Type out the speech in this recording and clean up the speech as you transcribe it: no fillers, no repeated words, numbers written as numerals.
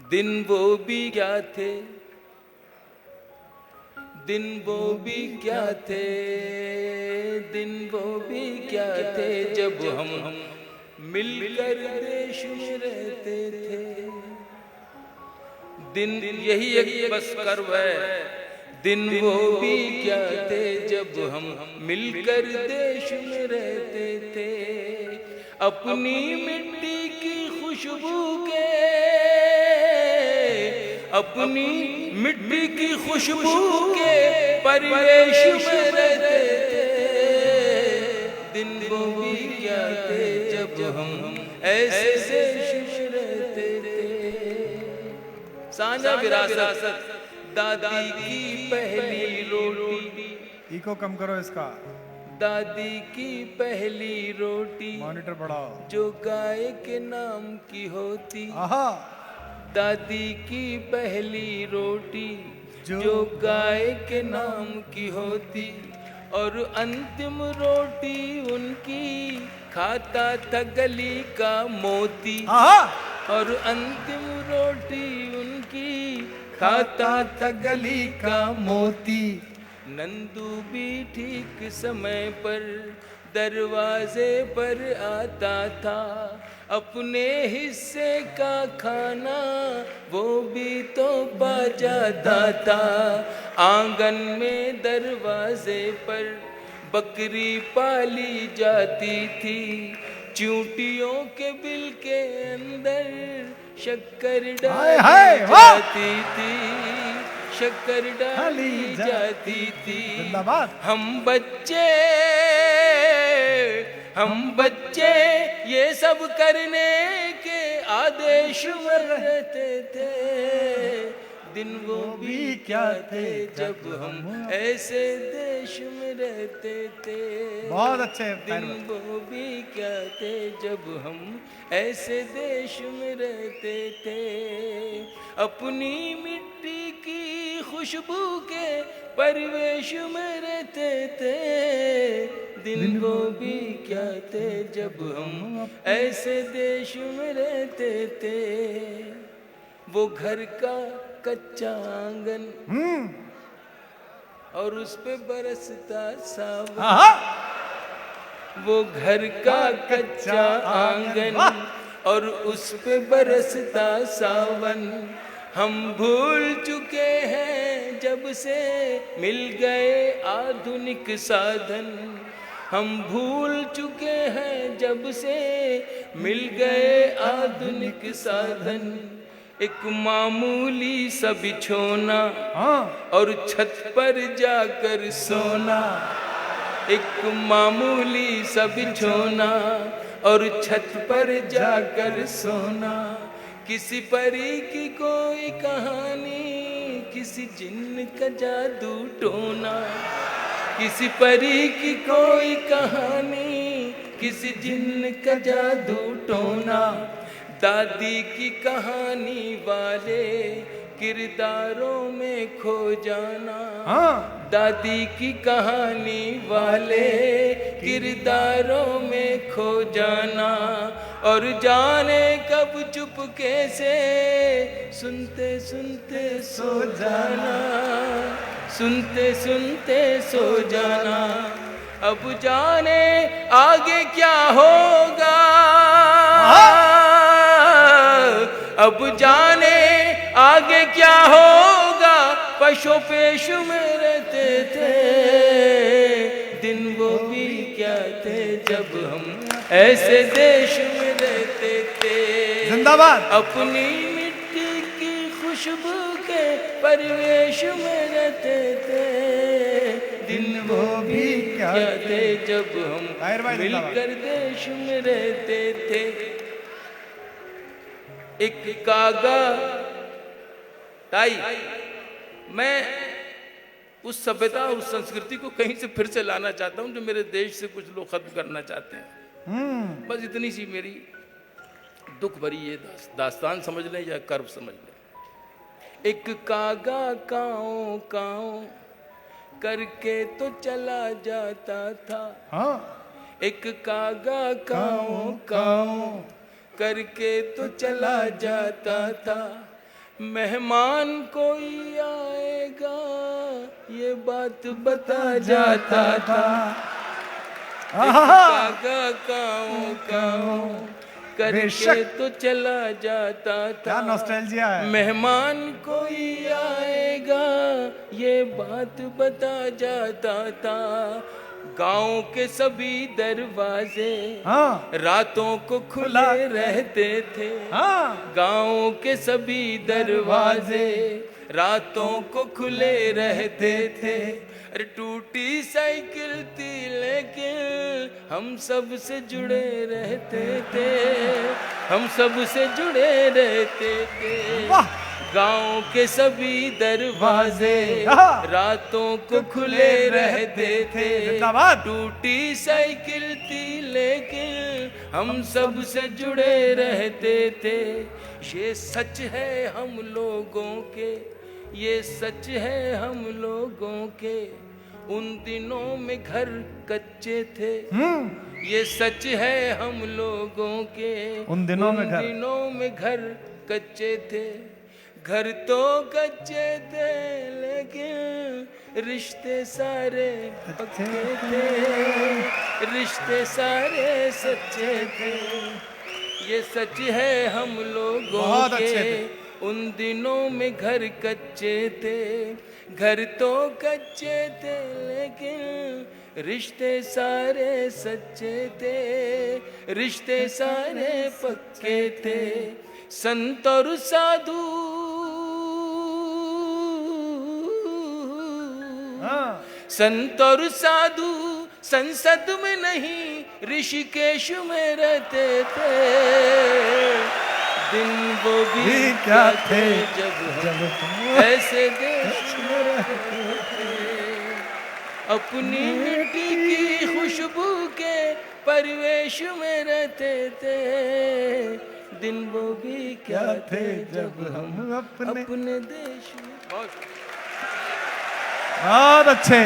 दिन वो भी क्या थे, दिन वो भी क्या थे, दिन वो भी क्या थे जब हम मिलकर देश में रहते थे। दिन यही एक बस कर्व है। दिन वो भी क्या थे जब हम मिलकर देश में रहते थे। अपनी मिट्टी की खुशबू के, अपनी मिट्टी की खुशबू के परिवेश में रहते थे। दिन वो भी क्या थे जब हम ऐसे देश में रहते थे। साझा विरासत, दादी की पहली रोटी। इको कम करो इसका। दादी की पहली रोटी मॉनिटर बढ़ाओ। जो गाय के नाम की होती। आहा। दादी की पहली रोटी जो गाय के नाम की होती, और अंतिम रोटी उनकी खाता था गली का मोती। और अंतिम रोटी उनकी खाता था गली का मोती। नंदू भी ठीक समय पर दरवाजे पर आता था। अपने हिस्से का खाना वो भी तो पा जाता था। आंगन में दरवाजे पर बकरी पाली जाती थी। चूंटियों के बिल के अंदर शक्कर डाली जाती थी। शक्कर डाली जाती थी। हम बच्चे ये सब करने के आदेश में रहते थे। दिन वो भी क्या थे जब हम ऐसे देश में रहते थे। बहुत अच्छे। दिन वो भी क्या थे जब हम ऐसे देश में रहते थे। अपनी मिट्टी की खुशबू के परिवेश में रहते थे। दिन वो भी क्या थे जब हम ऐसे देश में रहते थे। वो घर का कच्चा आंगन और उस पे बरसता सावन। वो घर का कच्चा आंगन और उस पे बरसता सावन। हम भूल चुके हैं जब से मिल गए आधुनिक साधन। हम भूल चुके हैं जब से मिल गए आधुनिक साधन। एक मामूली सा बिछोना और छत पर जाकर सोना। एक मामूली सा बिछोना और छत पर जाकर सोना। किसी परी की कोई कहानी, किसी जिन्न का जादू टोना। किसी परी की कोई कहानी, किसी जिन्न का जादू टोना। दादी की कहानी वाले किरदारों में खो जाना। दादी की कहानी वाले किरदारों में खो जाना। और जाने कब चुपके से सुनते सुनते सो जाना। सुनते सुनते सो जाना। अब जाने आगे क्या होगा। अब जाने आगे क्या होगा। पशु पेश में रहते थे। दिन वो भी क्या थे जब हम ऐसे देश में रहते थे। जिंदाबाद। अपनी मिट्टी की खुशबू के परिवेश में रहते थे। दिन वो भी क्या थे जब हम मिलकर देश में रहते थे। एक कागा ताई, मैं उस सभ्यता और उस संस्कृति को कहीं से फिर से लाना चाहता हूं जो मेरे देश से कुछ लोग खत्म करना चाहते हैं। बस इतनी सी मेरी दुख भरी ये दास्तान समझ लें या कर्व समझ लें। एक कागा काओ काओ करके तो चला जाता था। एक कागा काओ काओ करके तो चला जाता था। मेहमान कोई आएगा ये बात बता जाता था। कागा काओ काओ करके बेशक। तो चला जाता क्या था। नॉस्टैल्जिया है। मेहमान कोई आएगा ये बात बता जाता था। गांव के सभी दरवाजे हाँ रातों को खुले रहते थे। हाँ गांव के सभी दरवाजे रातों को खुले रहते थे। अरे टूटी साइकिल थी लेकिन हम सब से जुड़े रहते थे। हम सब से जुड़े रहते थे। वाह। गांव के सभी दरवाजे हाँ। रातों को खुले रहते थे। जिंदाबाद। टूटी साइकिल थी लेकिन हम सब से जुड़े रहते थे। ये सच है हम लोगों के, ये सच है हम लोगों के। उन दिनों में घर कच्चे थे। ये सच है हम लोगों के। उन दिनों में घर। दिनों में घर कच्चे थे। घर तो कच्चे थे लेकिन रिश्ते सारे पक्के थे। रिश्ते सारे सच्चे थे। ये सच है हम लोगों बहुत अच्छे के। थे। उन दिनों में घर कच्चे थे। घर तो कच्चे थे लेकिन रिश्ते सारे सच्चे थे। रिश्ते सारे पक्के थे। संत और साधु हाँ। संत और साधु संसद में नहीं ऋषिकेश में रहते थे। दिन वो भी क्या थे जब हम ऐसे देश में रहते थे। अपनी मिट्टी की खुशबू के परिवेश में रहते थे। दिन वो भी क्या थे जब हम अपने अपने देश में। बहुत अच्छे।